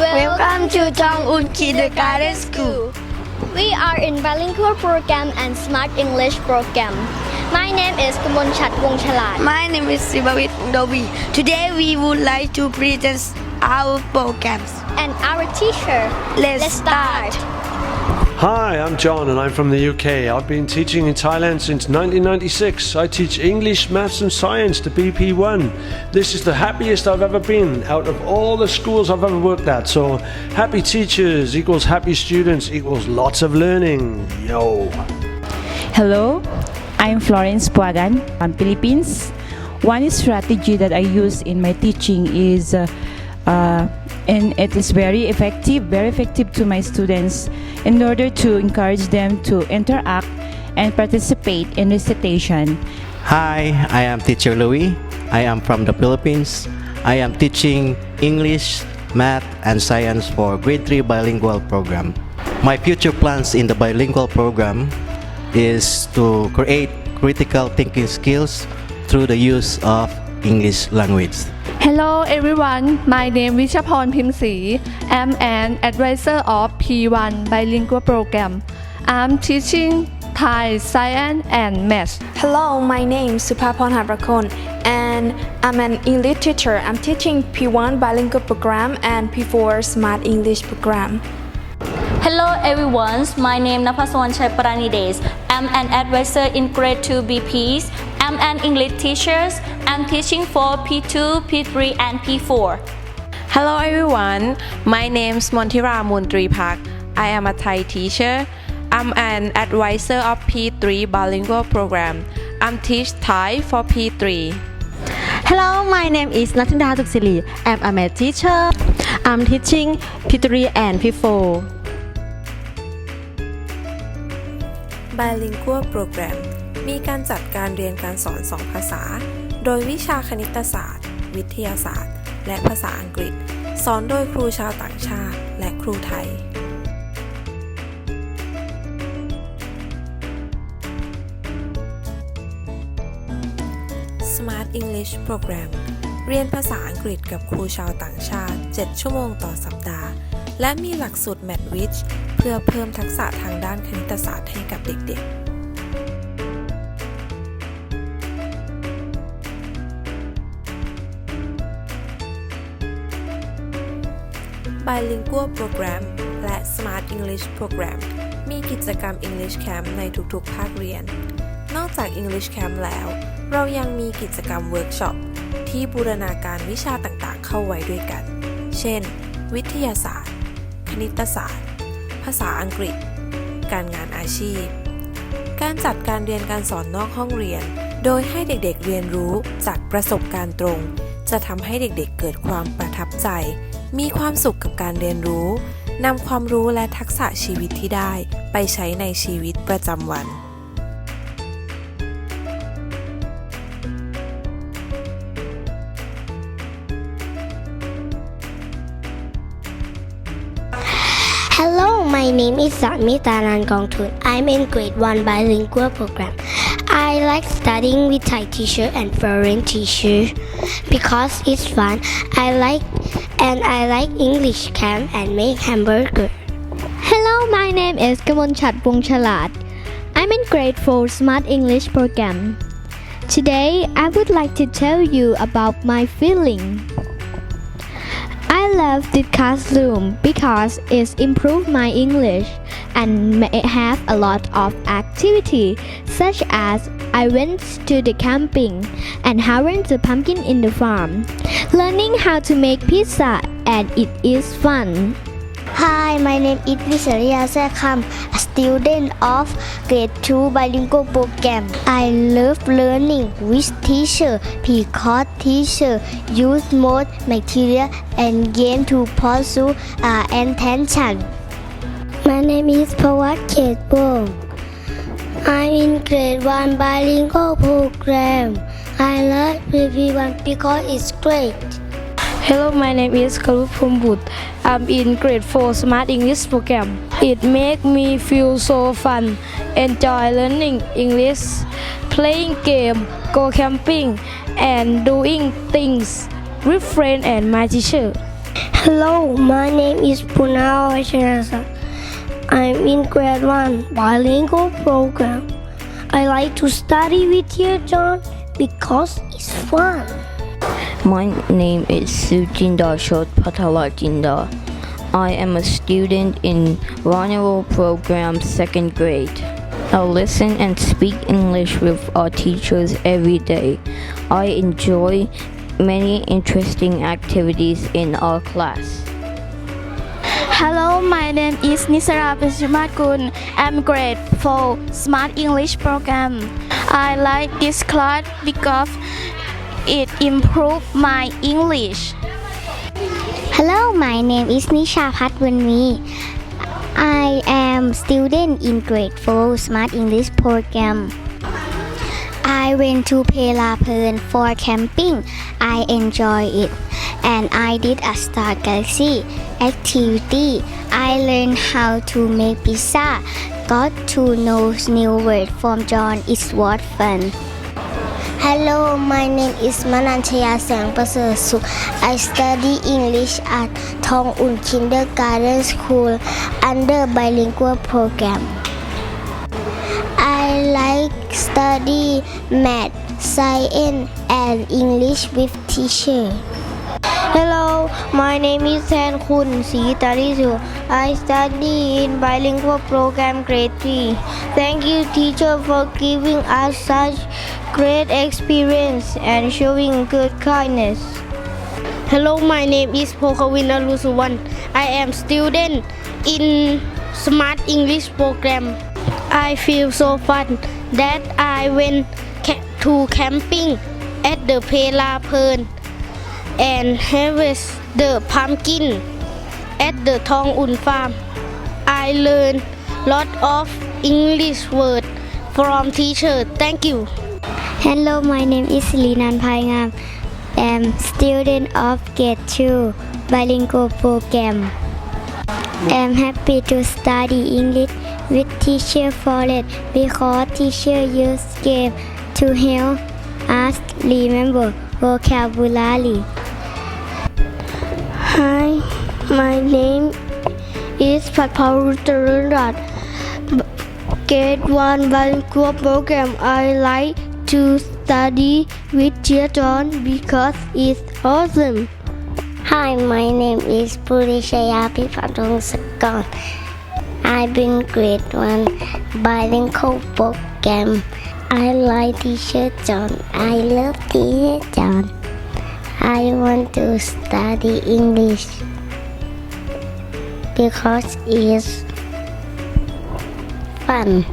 Welcome to Jong-un Kindergarten School. We are in Bilingual Program and Smart English Program. My name is Kamonchat Wongchalat. My name is Sibawit Dobi. Today we would like to present our programs. And our teacher. Let's start. Hi, I'm John and I'm from the UK. I've been teaching in Thailand since 1996. I teach English, Maths and Science to BP1. This is the happiest I've ever been out of all the schools I've ever worked at. So happy teachers equals happy students equals lots of learning. Yo. Hello, I'm Florence Puagan from Philippines. One strategy that I use in my teaching is and it is very effective to my students in order to encourage them to interact and participate in recitation. Hi, I am teacher Louis. I am from the Philippines. I am teaching English, Math and Science for grade 3 bilingual program. My future plans in the bilingual program is to create critical thinking skills through the use of English language. Hello everyone, my name is Vichapon Pimsi. I'm an advisor of P1 Bilingual Program. I'm teaching Thai, Science and Maths. Hello, my name is Supapon Habrakon and I'm an English teacher. I'm teaching P1 Bilingual Program and P4 Smart English Program. Hello everyone, my name is Napaswan Paranides. I'm an advisor in grade 2 BPs. I'm an English teacher. I'm teaching for P2, P3 and P4. Hello everyone, my name is Montira Mundri Park. I am a Thai teacher. I'm an advisor of P3 Bilingual Program. I'm teach Thai for P3. Hello, my name is Natinda Tuksili. I'm a math teacher. I'm teaching P3 and P4. Bilingual Program มีการจัดการเรียนการสอน2ภาษาโดยวิชาคณิตศาสตร์วิทยาศาสตร์และภาษาอังกฤษสอนโดยครูชาวต่างชาติและครูไทย Smart English Program เรียนภาษาอังกฤษกับครูชาวต่างชาติ7ชั่วโมงต่อสัปดาห์และมีหลักสูตร Math Rich เพื่อเพิ่มทักษะทางด้านคณิตศาสตร์ให้กับเด็กๆBilingual Program และ Smart English Program มีกิจกรรม English Camp ในทุกๆภาคเรียนนอกจาก English Camp แล้วเรายังมีกิจกรรมเวิร์กช็อปที่บูรณาการวิชาต่างๆเข้าไว้ด้วยกันเช่นวิทยาศาสตร์คณิตศาสตร์ภาษาอังกฤษการงานอาชีพการจัดการเรียนการสอนนอกห้องเรียนโดยให้เด็กๆเรียนรู้จากประสบการณ์ตรงจะทำให้เด็กๆเกิดความประทับใจมีความสุขกับการเรียนรู้นำความรู้และทักษะชีวิตที่ได้ไปใช้ในชีวิตประจำวัน Hello, my name is Samita Nangongtun. I'm in grade 1 Bilingual Program. I like studying with Thai teacher and foreign teacher because it's fun. I like English camp and make hamburger. Hello, my name is Kamonchat Wongchalat. I'm in grade 4 Smart English Program. Today, I would like to tell you about my feeling. I love the classroom because it's improved my English and may have a lot of activity such as I went to the camping and harvest the pumpkin in the farm, learning how to make pizza and it is fun. Hi, my name is Visaria Sekam, a student of grade 2 Bilingual Program. I love learning with teacher because teacher use more material and gain to pursue our intention. My name is Pawat Ketbom. I'm in grade 1 Bilingual Program. I love PP1 because it's great. Hello, my name is Karup Pumbut. I'm in grade 4 Smart English Program. It makes me feel so fun, enjoy learning English, playing game, go camping, and doing things with friends and my teacher. Hello, my name is Punao Sharasa. I'm in grade 1 bilingual program. I like to study with you, John, because it's fun. My name is Sujinda Shot Patalajinda. I am a student in Bilingual Program 2nd grade. I listen and speak English with our teachers every day. I enjoy many interesting activities in our class. Hello, my name is Nisara Bishimakun. I'm grade 4 Smart English Program. I like this class because it improves my English. Hello, my name is Nisha Patwanmi. I am student in grade 4 Smart English Program. I went to Pelapern for camping. I enjoy it. And I did a Star Galaxy activity. I learned how to make pizza. Got to know new word from John. It was fun. Hello, my name is Mananchaya Sangpasersu. I study English at Thong Un Kindergarten School under Bilingual Program. I like study math, science, and English with teacher. Hello, my name is San Kun Sitarisu. I study in Bilingual Program grade 3. Thank you, teacher, for giving us such great experience and showing good kindness. Hello, my name is Pokawin Alusuwan. I am student in Smart English Program. I feel so fun that I went to camping at the Pelapern and harvest the pumpkin at the Thong Un farm. I learned lot of English word from teacher. Thank you. Hello, my name is Linan Paingam. I'm student of grade 2 Bilingual Program. I'm happy to study English with teacher Forest because teacher use game to help us remember vocabulary. Hi, my name is Patparutarunrat. Grade 1 Bilingual Program. I like to study with Dear John because it's awesome. Hi, my name is Purishaya Pipatung. I've been grade 1 Bilingual Program. I like Teacher John. I love Teacher John. I want to study English because it's fun.